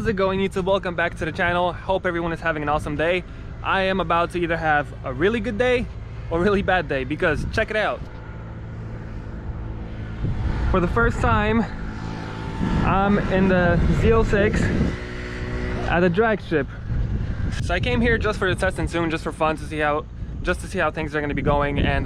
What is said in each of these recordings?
How's it going, YouTube? Welcome back to the channel. Hope everyone is having an awesome day. I am about to either have a really good day or a really bad day, because check it out. For the first time, I'm in the Z06 at a drag strip. So I came here just for the test and soon, just for fun, to see how things are going to be going, and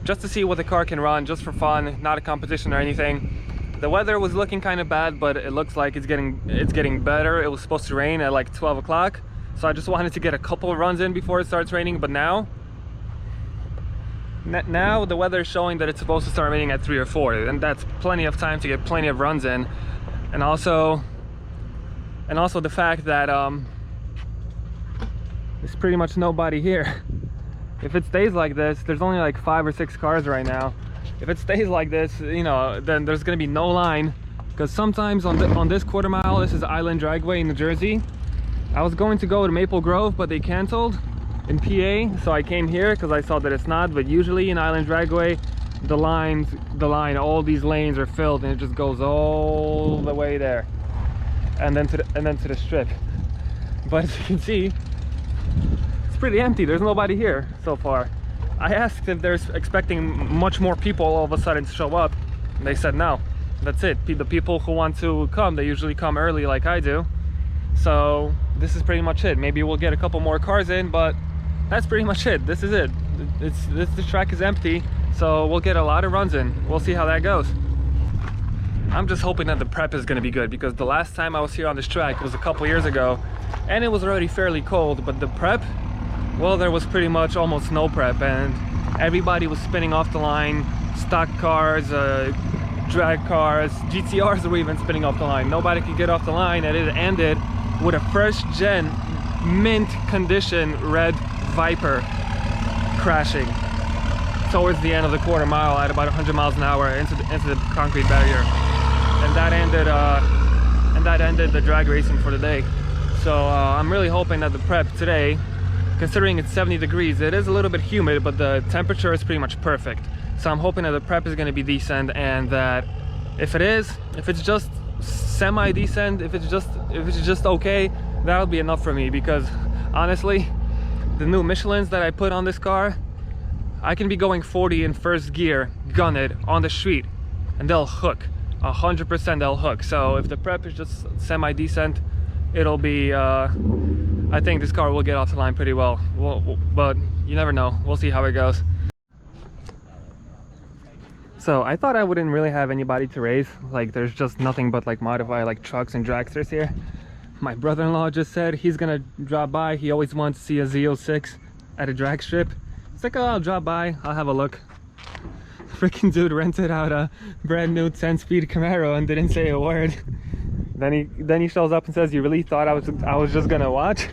just to see what the car can run, just for fun, not a competition or anything. The weather was looking kind of bad, but it looks like it's getting better. It was supposed to rain at like 12 o'clock, so I just wanted to get a couple of runs in before it starts raining. But now the weather is showing that it's supposed to start raining at 3 or 4, and that's plenty of time to get plenty of runs in. And also the fact that there's pretty much nobody here. If it stays like this, there's only like 5 or 6 cars right now. If it stays like this, you know, then there's gonna be no line, because sometimes on this quarter mile, this is Island Dragway in New Jersey. I was going to go to Maple Grove, but they canceled in PA, so I came here because I saw that it's not. But usually in Island Dragway, the line, all these lanes are filled, and it just goes all the way there, and then to the strip. But as you can see, it's pretty empty. There's nobody here so far. I asked if they're expecting much more people all of a sudden to show up, and they said no. That's it. The people who want to come, they usually come early like I do. So this is pretty much it. Maybe we'll get a couple more cars in, but that's pretty much it. This is it. The track is empty, so we'll get a lot of runs in. We'll see how that goes. I'm just hoping that the prep is going to be good, because the last time I was here on this track was a couple years ago, and it was already fairly cold, but the prep, well, there was pretty much almost no prep, and everybody was spinning off the line. Stock cars, drag cars, GTRs were even spinning off the line. Nobody could get off the line, and it ended with a first gen mint condition red Viper crashing towards the end of the quarter mile at about 100 miles an hour into the concrete barrier, and that ended the drag racing for the day. So I'm really hoping that the prep today, considering it's 70 degrees, it is a little bit humid, but the temperature is pretty much perfect. So I'm hoping that the prep is going to be decent, and that if it's just semi-decent, if it's just okay, that'll be enough for me. Because honestly, the new Michelins that I put on this car, I can be going 40 in first gear, gun it on the street, and they'll hook. 100% they'll hook. So if the prep is just semi-decent, it'll be I think this car will get off the line pretty well. But you never know. We'll see how it goes. So I thought I wouldn't really have anybody to race. Like, there's just nothing but like modified like trucks and dragsters here. My brother-in-law just said he's gonna drop by. He always wants to see a Z06 at a drag strip. It's like, oh, I'll drop by, I'll have a look. Freaking dude rented out a brand new 10-speed Camaro and didn't say a word. Then he shows up and says, "You really thought I was just gonna watch?"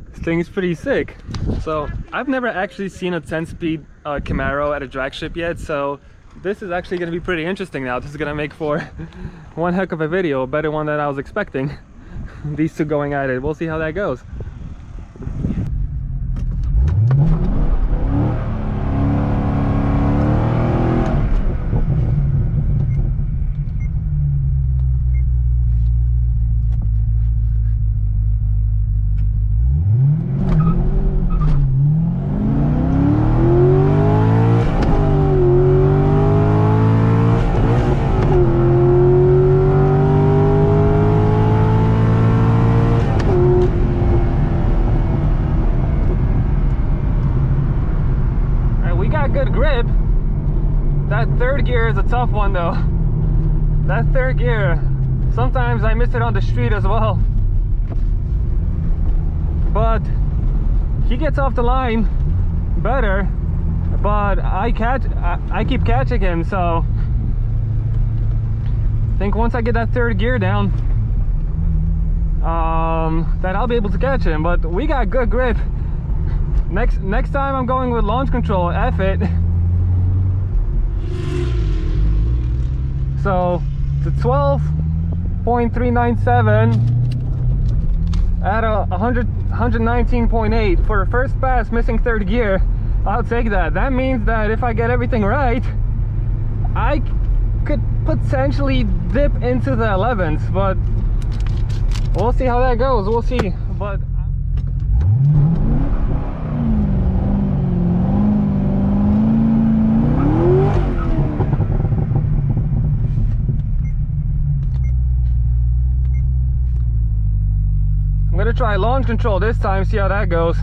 This thing is pretty sick. So I've never actually seen a 10-speed Camaro at a drag strip yet, so this is actually gonna be pretty interesting now. This is gonna make for one heck of a video, a better one than I was expecting. These two going at it. We'll see how that goes. Good grip. That third gear is a tough one though. That third gear, sometimes I miss it on the street as well, but he gets off the line better, but I keep catching him. So I think once I get that third gear down, that I'll be able to catch him. But we got good grip. Next time I'm going with launch control, F it. So the 12.397 at 119.8 for a first pass missing third gear. I'll take that. That means that if I get everything right, I could potentially dip into the 11s, but we'll see how that goes. We'll see. But I'm gonna try launch control this time, see how that goes.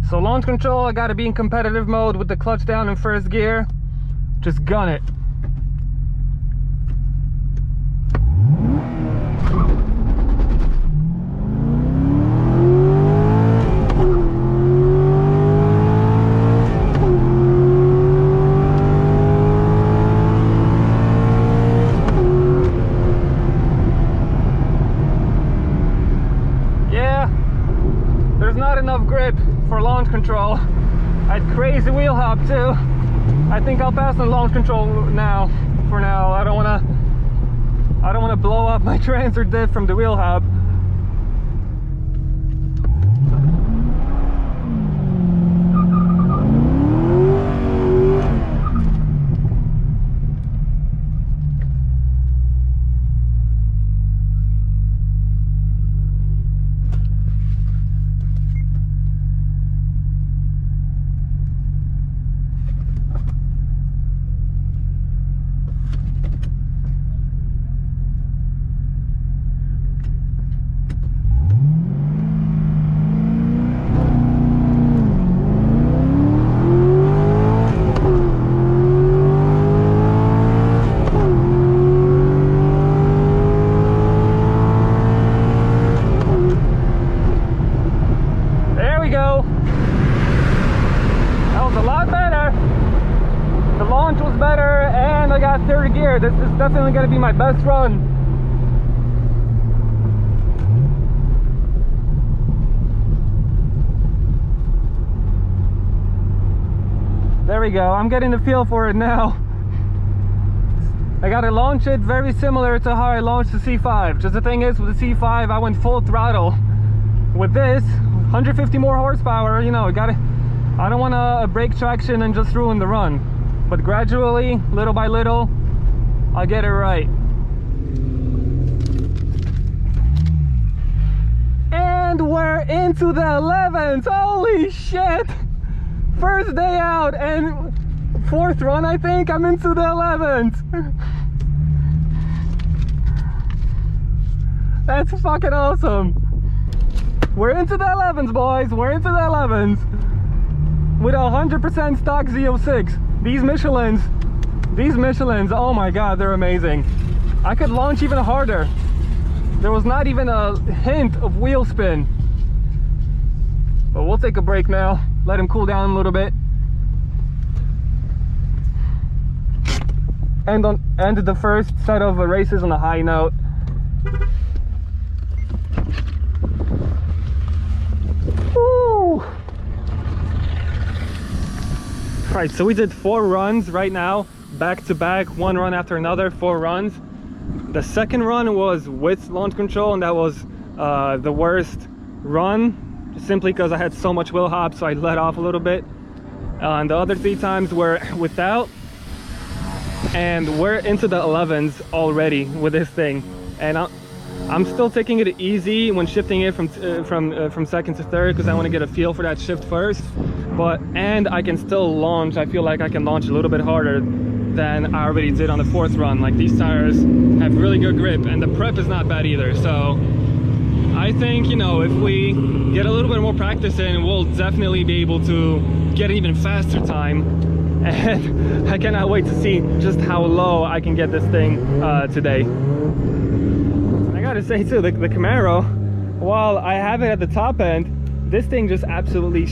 So launch control, I gotta be in competitive mode with the clutch down in first gear. Just gun it. Yeah, there's not enough grip for launch control. I had crazy wheel hop too. I think I'll pass on launch control now. For now, I don't wanna blow up my transfer diff from the wheel hop. Third gear. This is definitely going to be my best run. There we go. I'm getting the feel for it now. I got to launch it very similar to how I launched the C5. Just the thing is, with the C5 I went full throttle. With this 150 more horsepower, you know, I don't want to break traction and just ruin the run. But gradually, little by little, I'll get it right. And we're into the 11s. Holy shit! First day out and fourth run, I think. I'm into the 11s. That's fucking awesome. We're into the 11s, boys. We're into the 11s. With 100% stock Z06. These Michelins, oh my god, they're amazing. I could launch even harder. There was not even a hint of wheel spin. But we'll take a break now, let him cool down a little bit. And ended the first set of races on a high note. Woo! Right, so we did 4 runs right now, back to back, one run after another, 4 runs. The second run was with launch control, and that was the worst run, simply because I had so much wheel hop, so I let off a little bit. And the other 3 times were without, and we're into the 11s already with this thing. And I'm still taking it easy when shifting it from second to third, because I want to get a feel for that shift first. And I can still launch. I feel like I can launch a little bit harder than I already did on the 4th run. Like, these tires have really good grip, and the prep is not bad either. So I think, you know, if we get a little bit more practice in, we'll definitely be able to get an even faster time. And I cannot wait to see just how low I can get this thing today. And I gotta say too, the Camaro, while I have it at the top end, this thing just absolutely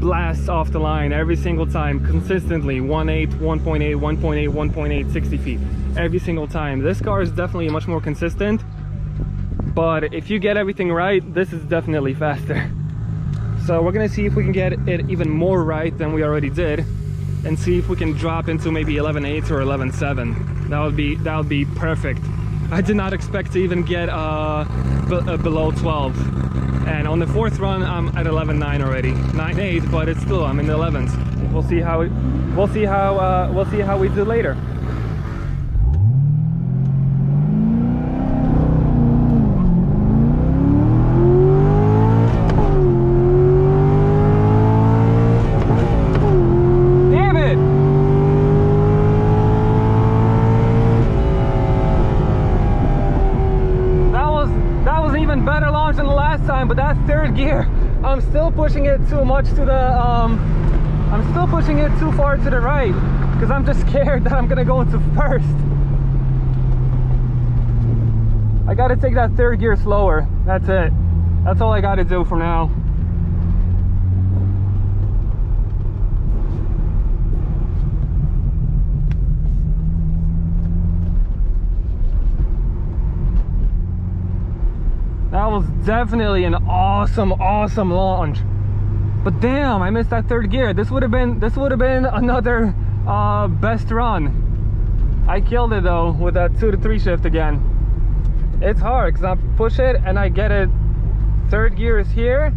blasts off the line every single time, consistently. 1.8, 1.8, 1.8, 1.8, 60 feet every single time. This car is definitely much more consistent, but if you get everything right, this is definitely faster. So we're gonna see if we can get it even more right than we already did, and see if we can drop into maybe 11.8 or 11.7. That would be perfect. I did not expect to even get below 12. And on the 4th run, I'm at 11.9 already. 9.8, but it's still, I'm in the 11s. we'll see how we do later. But that third gear, I'm still pushing it too much to the I'm still pushing it too far to the right because I'm just scared that I'm gonna go into first. I gotta take that third gear slower. That's it. That's all I gotta do for now. That was definitely an awesome launch. But damn, I missed that third gear. This would have been another best run. I killed it though with that 2 to 3 shift again. It's hard because I push it and I get it. Third gear is here,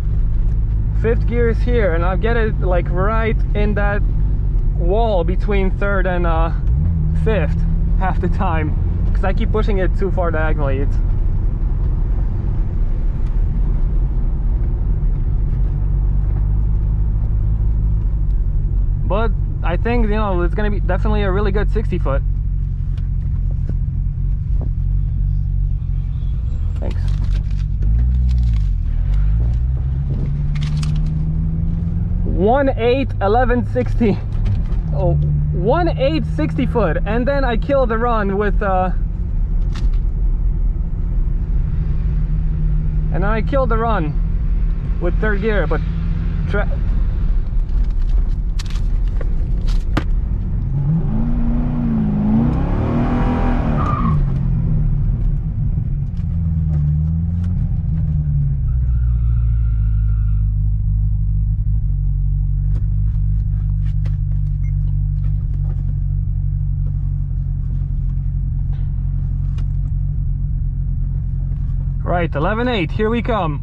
fifth gear is here, and I get it like right in that wall between third and fifth half the time because I keep pushing it too far diagonally. But I think, you know, it's gonna be definitely a really good 60 foot. Thanks. One 1160. Oh, 60 foot, and then I kill the run with third gear, but right, 11.8, here we come.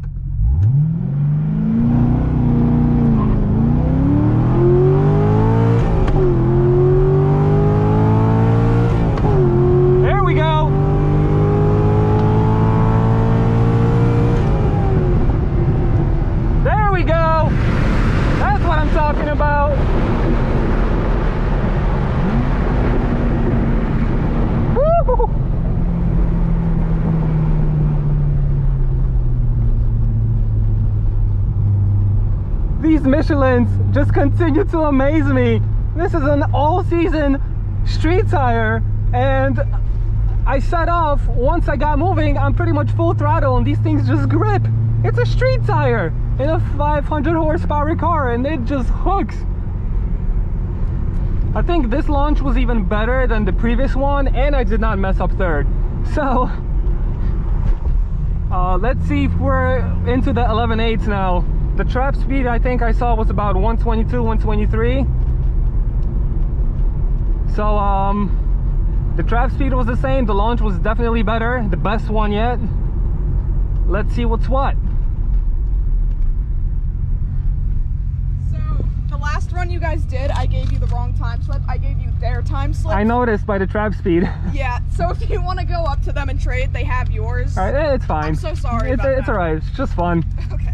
There we go. There we go. That's what I'm talking about. Woo! These Michelins just continue to amaze me. This is an all-season street tire, and I set off. Once I got moving, I'm pretty much full throttle, and these things just grip. It's a street tire in a 500 horsepower car, and it just hooks. I think this launch was even better than the previous one, and I did not mess up third. So let's see if we're into the 11.8s now. The trap speed I think I saw was about 122, 123. So the trap speed was the same. The launch was definitely better, the best one yet. Let's see what's what. So the last run you guys did, I gave you the wrong time slip. I gave you their time slip. I noticed by the trap speed. Yeah, so if you want to go up to them and trade, they have yours. All right, it's fine. I'm so sorry It's about that. all right. It's just fun. Okay.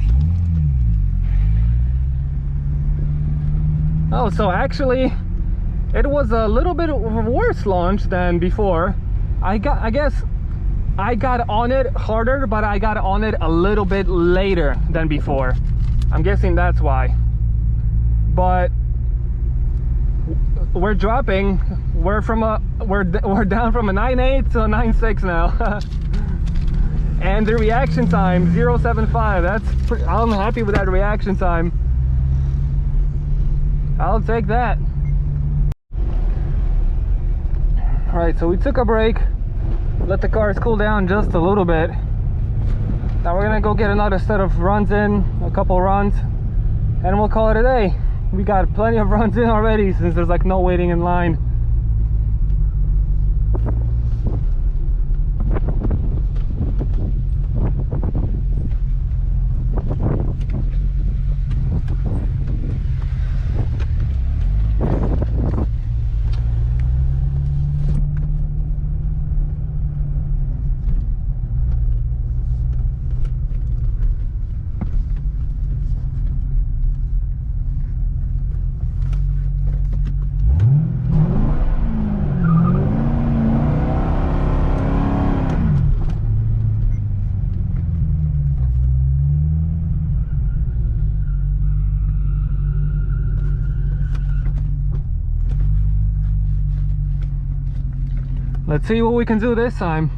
Oh, so actually it was a little bit of a worse launch than before. I guess I got on it harder, but I got on it a little bit later than before. I'm guessing that's why. But we're dropping. We're down from a 9.8 to a 9.6 now. And the reaction time 0.75. I'm happy with that reaction time. I'll take that. All right, so we took a break, let the cars cool down just a little bit. Now we're gonna go get another set of runs in, a couple runs, and we'll call it a day. We got plenty of runs in already since there's like no waiting in line. Let's see what we can do this time.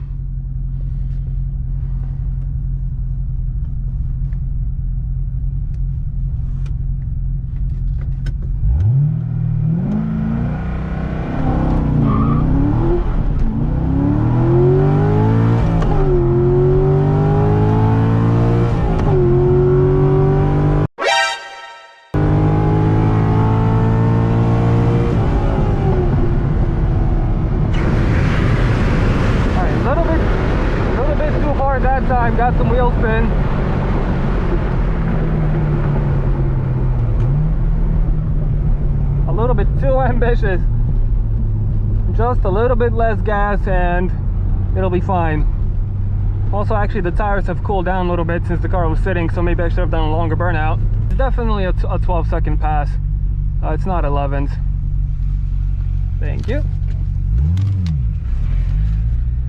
That time got some wheel spin. A little bit too ambitious. Just a little bit less gas and it'll be fine. Also, actually the tires have cooled down a little bit since the car was sitting, so maybe I should have done a longer burnout. It's definitely a 12-second pass. It's not 11s. Thank you.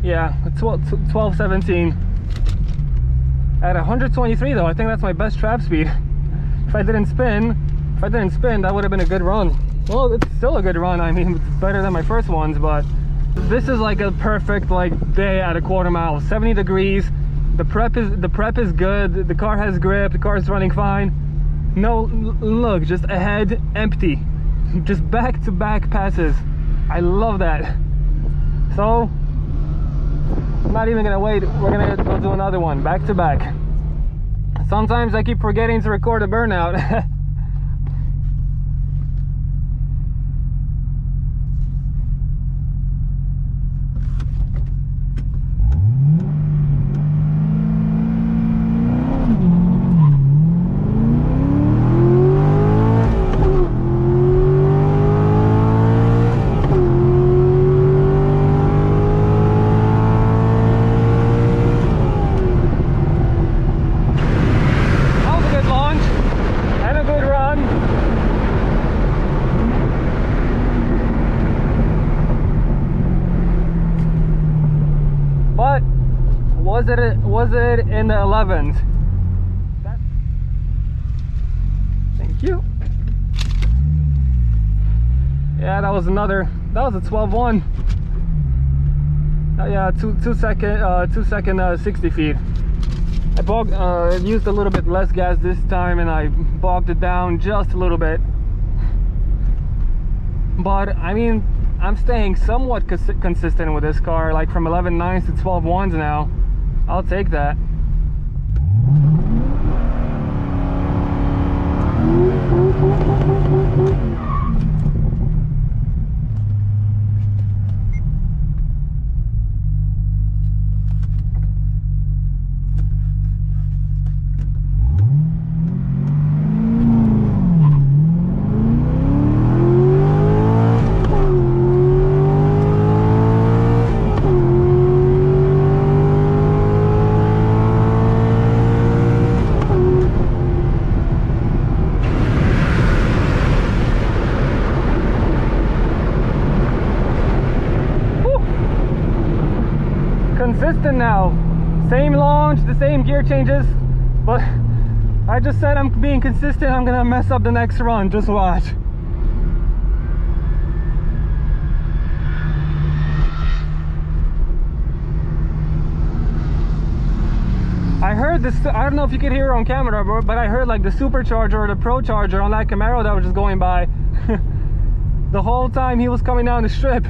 Yeah, 12-17. At 123 though, I think that's my best trap speed. If I didn't spin, that would have been a good run. Well, it's still a good run. I mean, it's better than my first ones, but this is like a perfect like day at a quarter mile. 70 degrees. The prep is good. The car has grip. The car is running fine. No, look, just ahead, empty. Just back-to-back passes. I love that. So I'm not even gonna wait. We're gonna go do another one, back to back. Sometimes I keep forgetting to record a burnout. Was it in the 11s? Thank you. Yeah, that was a 12-1. Yeah, two second 60 feet. I used a little bit less gas this time and I bogged it down just a little bit. But I mean, I'm staying somewhat consistent with this car, like from 11.9s to 12.1s now. I'll take that. Consistent now, same launch, the same gear changes, but I just said I'm being consistent. I'm gonna mess up the next run, just watch. I heard this, I don't know if you could hear it on camera, but I heard like the supercharger or the pro charger on that Camaro that was just going by. The whole time he was coming down the strip.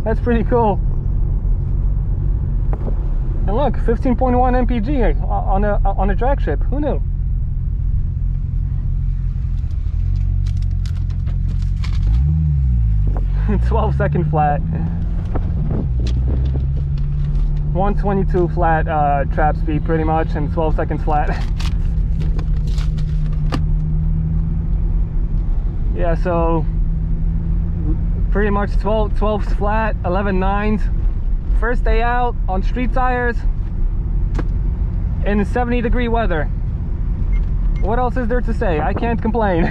That's pretty cool. And look, 15.1 mpg on a drag strip. Who knew? "12-second flat." 122 flat trap speed pretty much, and 12 seconds flat. Yeah, so pretty much 12's flat, 11.9s. First day out on street tires in 70-degree weather. What else is there to say? I can't complain.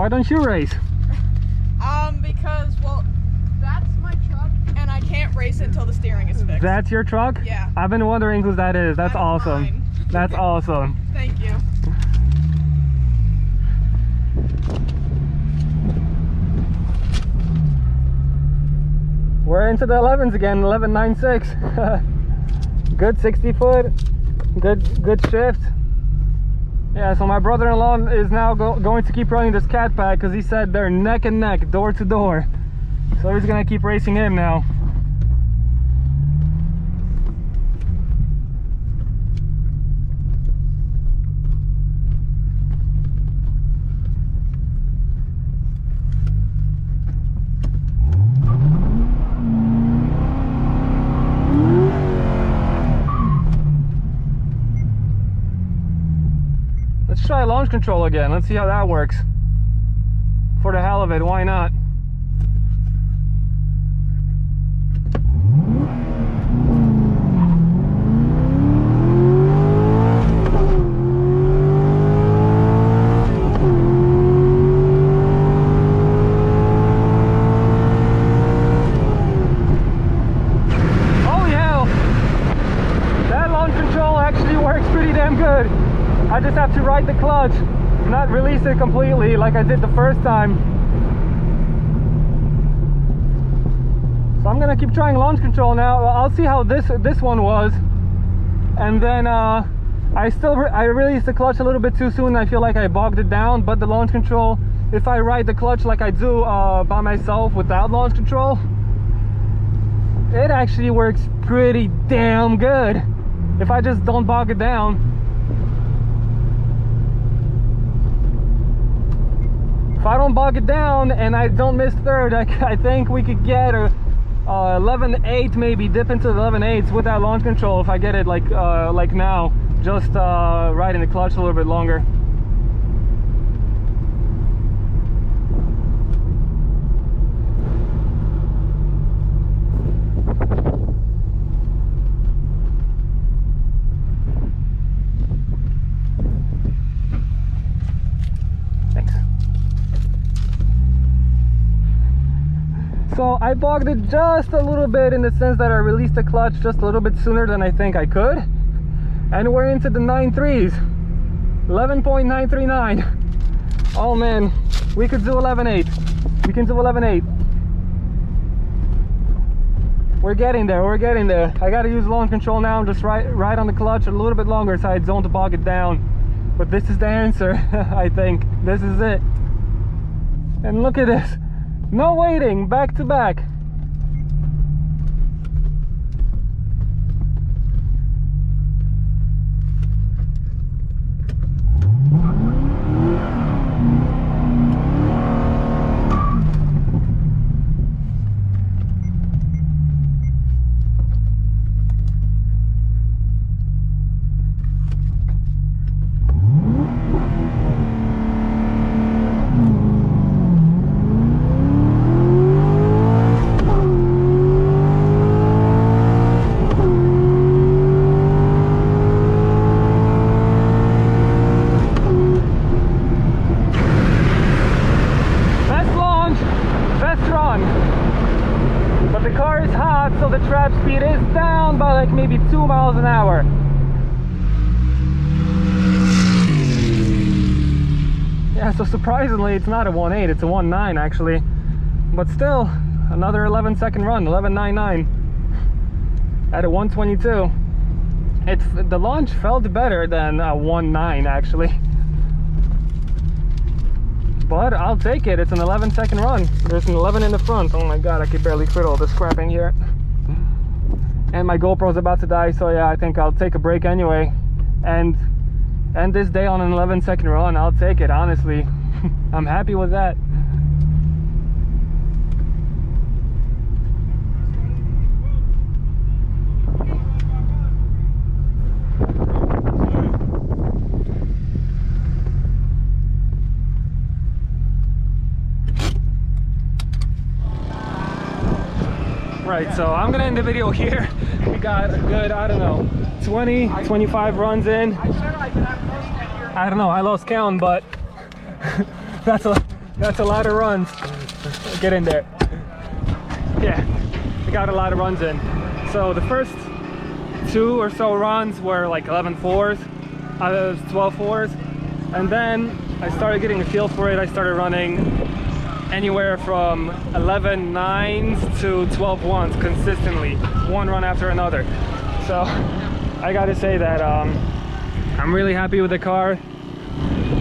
Why don't you race? Because, well, that's my truck, and I can't race it until the steering is fixed. That's your truck? Yeah. I've been wondering who that is. That's awesome. Mine. That's awesome. Thank you. We're into the 11s again, 11.96. Good 60 foot, good shift. Yeah, so my brother-in-law is now going to keep running this cat pack because he said they're neck and neck, door to door. So he's gonna keep racing him now. Let's try launch control again. Let's see how that works. For the hell of it, why not? Oh yeah! That launch control actually works pretty damn good. I just have to ride the clutch, not release it completely like I did the first time. So I'm gonna keep trying launch control now. I'll see how this one was, and then I released the clutch a little bit too soon. I feel like I bogged it down, but the launch control, if I ride the clutch like I do by myself without launch control, it actually works pretty damn good if I just don't bog it down. If I don't bog it down and I don't miss third, I think we could get a 11.8, maybe dip into the 11.8s with that launch control if I get it like now, just riding the clutch a little bit longer. So I bogged it just a little bit in the sense that I released the clutch just a little bit sooner than I think I could. And we're into the 9.3s. 11.939. Oh man, we could do 11.8. We can do 11.8. We're getting there, we're getting there. I gotta use launch control now and just ride on the clutch a little bit longer so I don't bog it down. But this is the answer, I think. This is it. And look at this. No waiting, back to back. But the car is hot, so the trap speed is down by like maybe 2 miles an hour. Yeah, so surprisingly it's not a 1.8, it's a 1.9 actually. But still, another 11-second run, 11.99 at a 122. The launch felt better than a 1.9 actually. But I'll take it. It's an 11-second run. There's an 11 in the front. Oh my god, I can barely fit all this crap in here. And my GoPro's about to die, so yeah, I think I'll take a break anyway. And end this day on an 11-second run. I'll take it, honestly. I'm happy with that. Right, so I'm gonna end the video here. We got a good, I don't know, 20, 25 runs in. I don't know, I lost count, but that's That's a lot of runs. Get in there. Yeah, I got a lot of runs in. So the first 2 or so runs were like 11.4s, 12.4s, and then I started getting a feel for it. I started running anywhere from 11.9s to 12.1s consistently, one run after another. So I gotta say that I'm really happy with the car.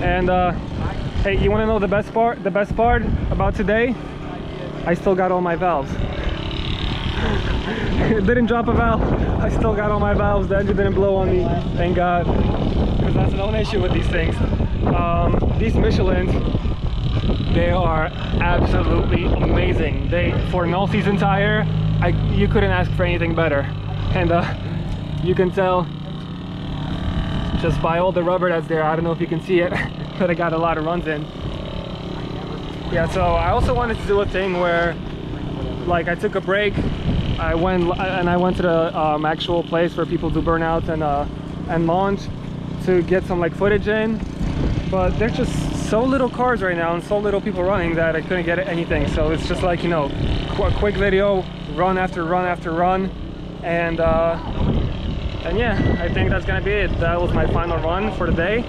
And hey, you want to know the best part? The best part about today? I still got all my valves. It didn't drop a valve. I still got all my valves. The engine didn't blow on me, thank God, because that's an own issue with these things. These Michelins, they are absolutely amazing. For an all-season tire, you couldn't ask for anything better. And you can tell just by all the rubber that's there. I don't know if you can see it, but I got a lot of runs in. Yeah, so I also wanted to do a thing where, like, I took a break. I went to the actual place where people do burnouts and launch to get some like footage in. But there's just so little cars right now and so little people running that I couldn't get anything. So it's just like, you know, a quick video, run after run after run, and yeah, I think that's gonna be it. That was my final run for the day.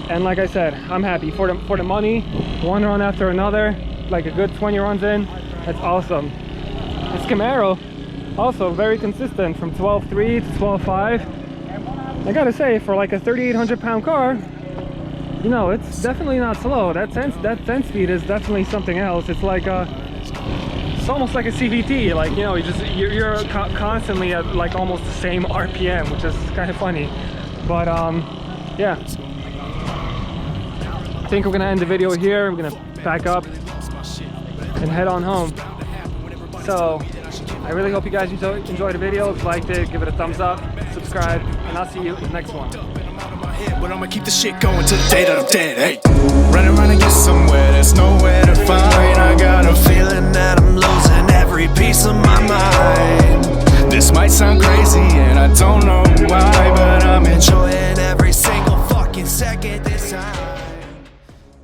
And like I said, I'm happy for the money. One run after another, like a good 20 runs in. That's awesome. This Camaro, also very consistent from 12.3 to 12.5. I gotta say, for like a 3,800 pound car, you know, it's definitely not slow. That 10 speed is definitely something else. It's like it's almost like a CVT. Like, you know, you're constantly at like almost the same RPM, which is kind of funny. But yeah, I think we're gonna end the video here. I'm gonna pack up and head on home. So I really hope you guys enjoyed the video. If you liked it, give it a thumbs up, subscribe, and I'll see you in the next one. But I'ma keep the shit going till the day that I'm dead. Hey, running around